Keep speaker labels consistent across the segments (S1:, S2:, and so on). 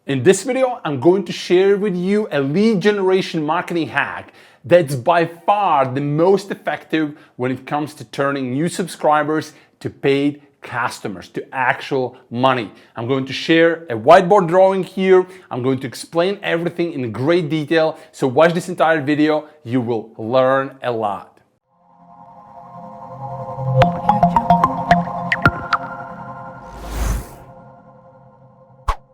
S1: In this video, I'm going to share with you a lead generation marketing hack that's by far the most effective when it comes to turning new subscribers to paid customers, to actual money. I'm going to share a whiteboard drawing here. I'm going to explain everything in great detail. So watch this entire video. You will learn a lot.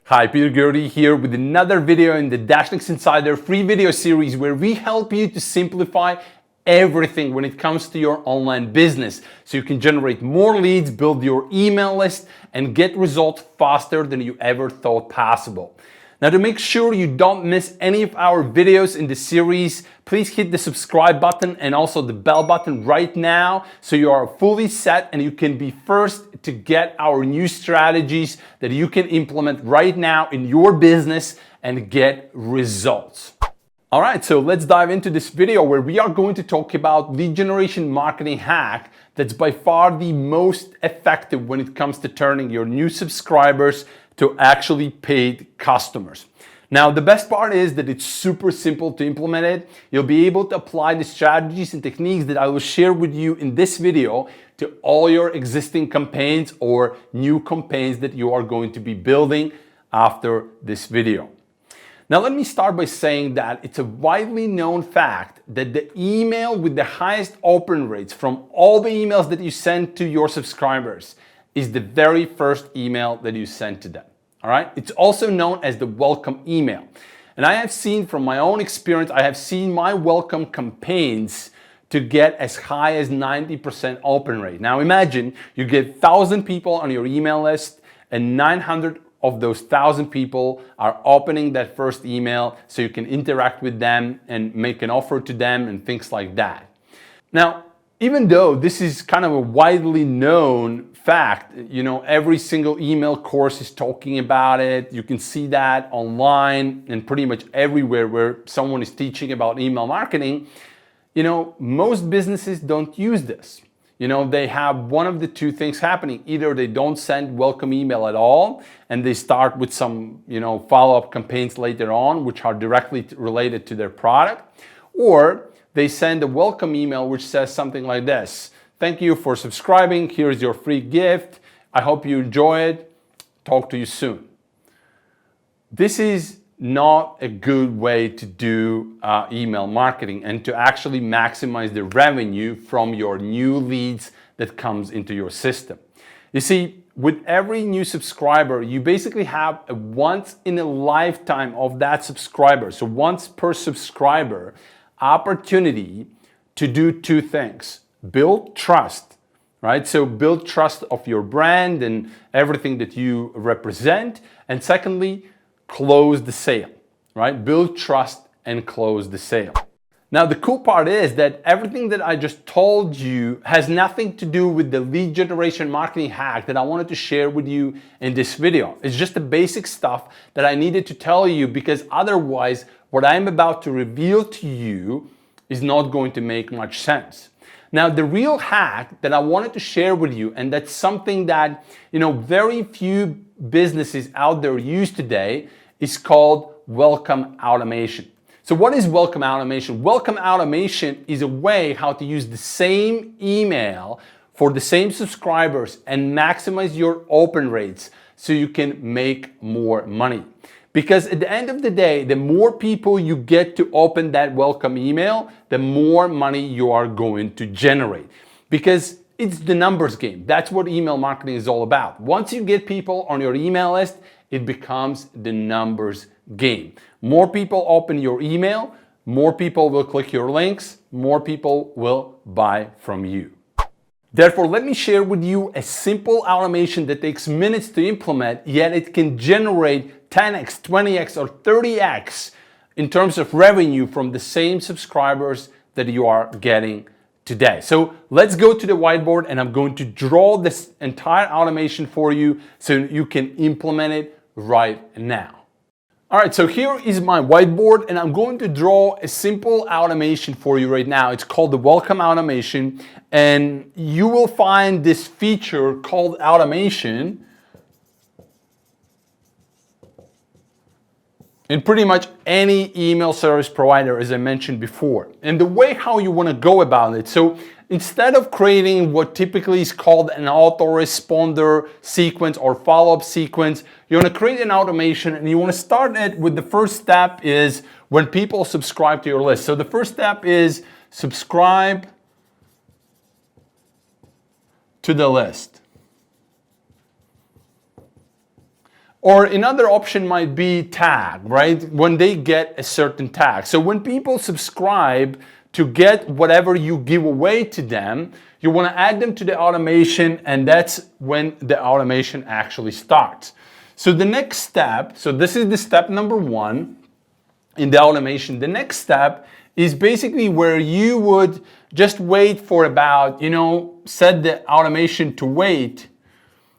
S1: Hi, Peter Gertie here with another video in the DashNex Insider free video series where we help you to simplify everything when it comes to your online business so you can generate more leads, build your email list, and get results faster than you ever thought possible. Now, to make sure you don't miss any of our videos in the series, please hit the subscribe button and also the bell button right now so you are fully set and you can be first to get our new strategies that you can implement right now in your business and get results. All right, so let's dive into this video where we are going to talk about lead generation marketing hack that's by far the most effective when it comes to turning your new subscribers to actually paid customers. Now, the best part is that it's super simple to implement it. You'll be able to apply the strategies and techniques that I will share with you in this video to all your existing campaigns or new campaigns that you are going to be building after this video. Now, let me start by saying that it's a widely known fact that the email with the highest open rates from all the emails that you send to your subscribers is the very first email that you send to them. All right. It's also known as the welcome email. And I have seen from my own experience, I have seen my welcome campaigns to get as high as 90% open rate. Now imagine you get 1,000 people on your email list and 900 of those 1,000 people are opening that first email so you can interact with them and make an offer to them and things like that. Now, even though this is kind of a widely known fact, you know, every single email course is talking about it. You can see that online and pretty much everywhere where someone is teaching about email marketing. You know, most businesses don't use this. You know, they have one of the two things happening. Either they don't send welcome email at all and they start with some, you know, follow-up campaigns later on, which are directly related to their product, or they send a welcome email which says something like this: thank you for subscribing. Here's your free gift. I hope you enjoy it. Talk to you soon. This is not a good way to do email marketing and to actually maximize the revenue from your new leads that comes into your system. You see, with every new subscriber, you basically have a once in a lifetime of that subscriber. So once per subscriber opportunity to do two things: build trust, right? So build trust of your brand and everything that you represent. And secondly, close the sale, right? Build trust and close the sale. Now, the cool part is that everything that I just told you has nothing to do with the lead generation marketing hack that I wanted to share with you in this video. It's just the basic stuff that I needed to tell you, because otherwise what I'm about to reveal to you is not going to make much sense. Now, the real hack that I wanted to share with you, and that's something that, you know, very few businesses out there use today, is called welcome automation. So what is welcome automation? Welcome automation is a way how to use the same email for the same subscribers and maximize your open rates so you can make more money. Because at the end of the day, the more people you get to open that welcome email, the more money you are going to generate. Because it's the numbers game. That's what email marketing is all about. Once you get people on your email list, it becomes the numbers game. More people open your email, more people will click your links, more people will buy from you. Therefore, let me share with you a simple automation that takes minutes to implement, yet it can generate 10x, 20x, or 30x in terms of revenue from the same subscribers that you are getting today. So let's go to the whiteboard and I'm going to draw this entire automation for you so you can implement it right now. All right, so here is my whiteboard and I'm going to draw a simple automation for you right now. It's called the welcome automation, and you will find this feature called automation in pretty much any email service provider, as I mentioned before. And the way how you want to go about it, so instead of creating what typically is called an autoresponder sequence or follow-up sequence, you want to create an automation, and you want to start it with the first step is when people subscribe to your list. So the first step is subscribe to the list. Or another option might be tag, right? When they get a certain tag. So when people subscribe to get whatever you give away to them, you want to add them to the automation, and that's when the automation actually starts. So the next step, so this is the step number 1 in the automation. The next step is basically where you would just wait for about, set the automation to wait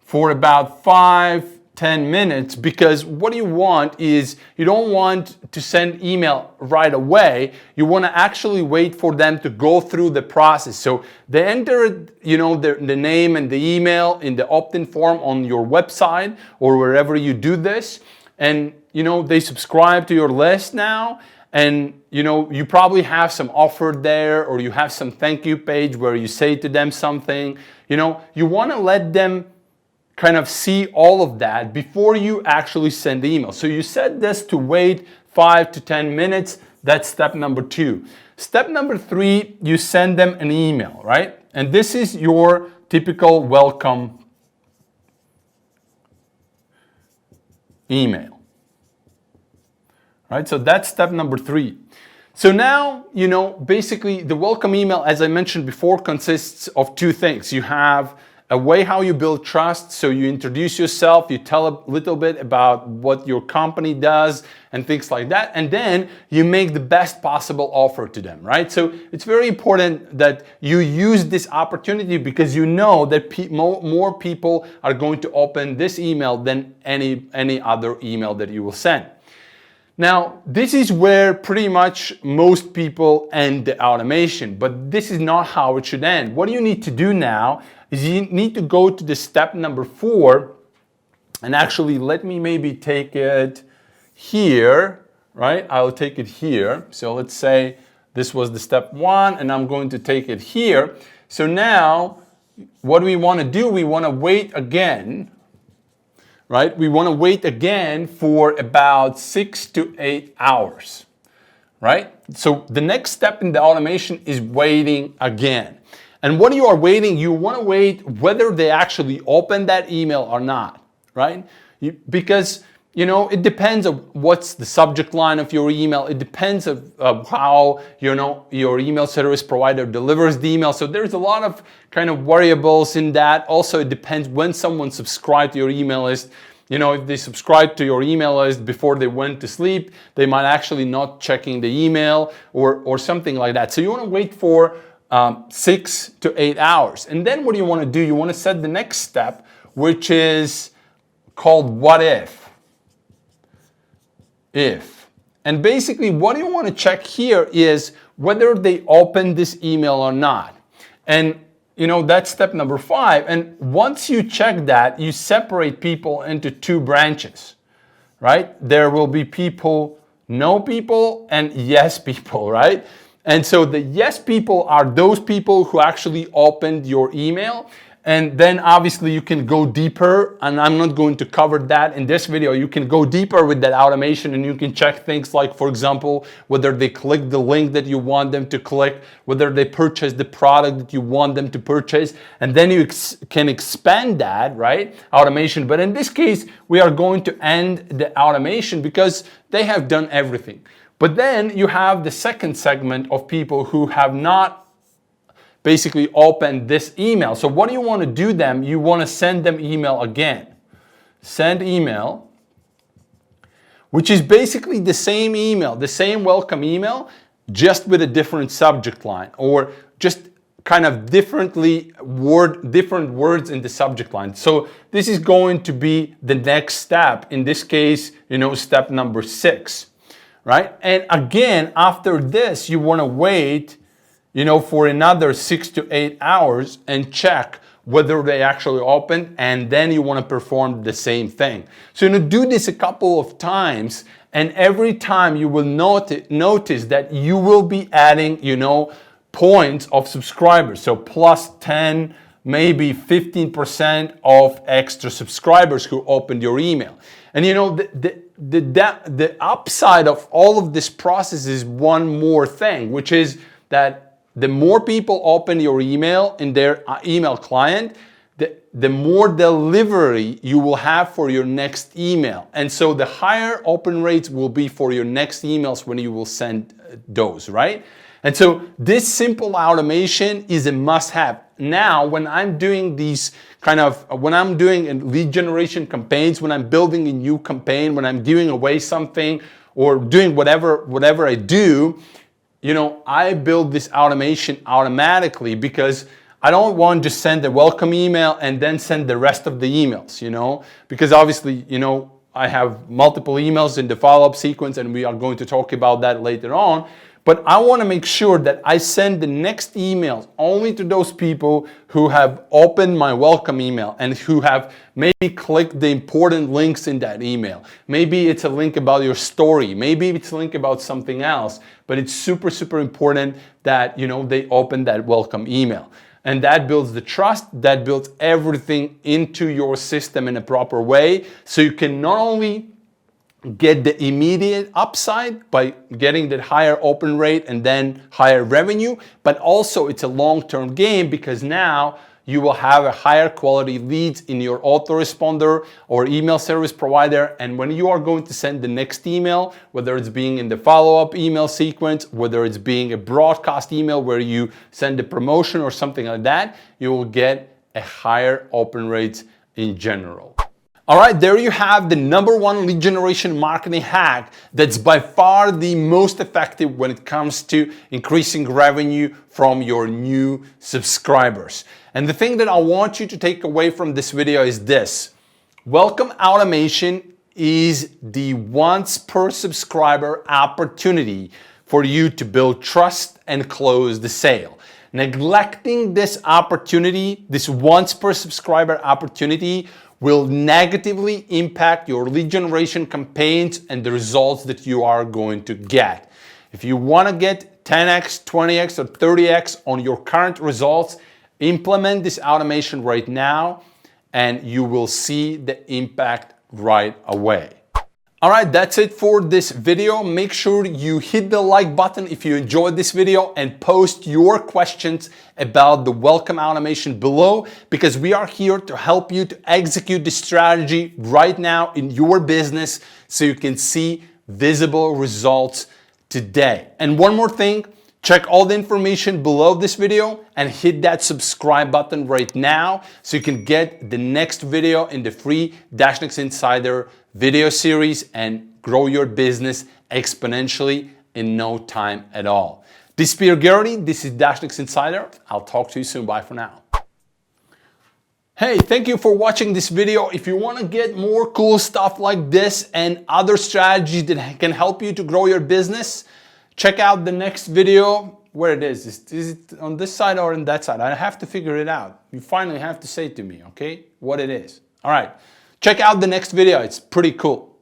S1: for about 5-10 minutes, because what you want is you don't want to send email right away. You want to actually wait for them to go through the process. So they enter, the name and the email in the opt-in form on your website or wherever you do this, and they subscribe to your list now. And you probably have some offer there, or you have some thank you page where you say to them something. You want to let them kind of see all of that before you actually send the email. So you set this to wait 5 to 10 minutes. That's step number 2. Step number 3, you send them an email, right? And this is your typical welcome email. Right? So that's step number 3. So now, basically the welcome email, as I mentioned before, consists of 2 things. You have a way how you build trust. So you introduce yourself, you tell a little bit about what your company does and things like that. And then you make the best possible offer to them, right? So it's very important that you use this opportunity, because you know that more people are going to open this email than any other email that you will send. Now, this is where pretty much most people end the automation, but this is not how it should end. What you need to do now is you need to go to the step number 4, and actually let me maybe take it here, right? I'll take it here. So let's say this was the step 1, and I'm going to take it here. So now what we want to do, we want to wait again, right? We want to wait again for about 6 to 8 hours, right? So the next step in the automation is waiting again. And what you are waiting, you want to wait whether they actually open that email or not, right? Because, it depends on what's the subject line of your email. It depends of how, your email service provider delivers the email. So there's a lot of kind of variables in that. Also, it depends when someone subscribed to your email list. If they subscribed to your email list before they went to sleep, they might actually not checking the email or something like that. So you want to wait for 6 to 8 hours. And then what do you want to do? You want to set the next step, which is called what if. And basically what you want to check here is whether they open this email or not. And that's step number 5. And once you check that, you separate people into 2 branches, right? There will be people, no people, and yes people, right? And so the yes people are those people who actually opened your email. And then obviously you can go deeper, and I'm not going to cover that in this video. You can go deeper with that automation, and you can check things like, for example, whether they click the link that you want them to click, whether they purchase the product that you want them to purchase, and then you can expand that, right? Automation. But in this case, we are going to end the automation because they have done everything. But then you have the second segment of people who have not basically open this email. So what do you want to do them? You want to send them email again. Send email, which is basically the same email, the same welcome email, just with a different subject line, or just kind of different words in the subject line. So this is going to be the next step. In this case, step number 6, right? And again, after this, you want to wait for another 6 to 8 hours and check whether they actually opened, and then you want to perform the same thing. So you do this a couple of times, and every time you will notice that you will be adding, points of subscribers. So plus 10, maybe 15% of extra subscribers who opened your email. And the upside of all of this process is one more thing, which is that the more people open your email in their email client, the more delivery you will have for your next email. And so the higher open rates will be for your next emails when you will send those, right? And so this simple automation is a must-have. Now, when I'm doing these when I'm doing lead generation campaigns, when I'm building a new campaign, when I'm giving away something or doing whatever I do, I build this automation automatically because I don't want to just send a welcome email and then send the rest of the emails, because obviously, I have multiple emails in the follow-up sequence, and we are going to talk about that later on. But I want to make sure that I send the next emails only to those people who have opened my welcome email and who have maybe clicked the important links in that email. Maybe it's a link about your story. Maybe it's a link about something else. But it's super, super important that, they open that welcome email. And that builds the trust, that builds everything into your system in a proper way. So you can not only get the immediate upside by getting that higher open rate and then higher revenue, but also it's a long-term game because now you will have a higher quality leads in your autoresponder or email service provider. And when you are going to send the next email, whether it's being in the follow-up email sequence, whether it's being a broadcast email where you send a promotion or something like that, you will get a higher open rate in general. All right, there you have the #1 lead generation marketing hack that's by far the most effective when it comes to increasing revenue from your new subscribers. And the thing that I want you to take away from this video is this: welcome automation is the once per subscriber opportunity for you to build trust and close the sale. Neglecting this opportunity, this once per subscriber opportunity, will negatively impact your lead generation campaigns and the results that you are going to get. If you want to get 10x, 20x, or 30x on your current results, implement this automation right now and you will see the impact right away. All right, that's it for this video. Make sure you hit the like button if you enjoyed this video and post your questions about the welcome automation below, because we are here to help you to execute the strategy right now in your business so you can see visible results today. And one more thing, check all the information below this video and hit that subscribe button right now so you can get the next video in the free DashNex Insider video series and grow your business exponentially in no time at all. This is Peter Garrity. This is DashNex Insider. I'll talk to you soon. Bye for now. Hey, thank you for watching this video. If you want to get more cool stuff like this and other strategies that can help you to grow your business, check out the next video. Where it is it on this side or on that side? I have to figure it out. You finally have to say to me, okay, what it is. All right, check out the next video. It's pretty cool.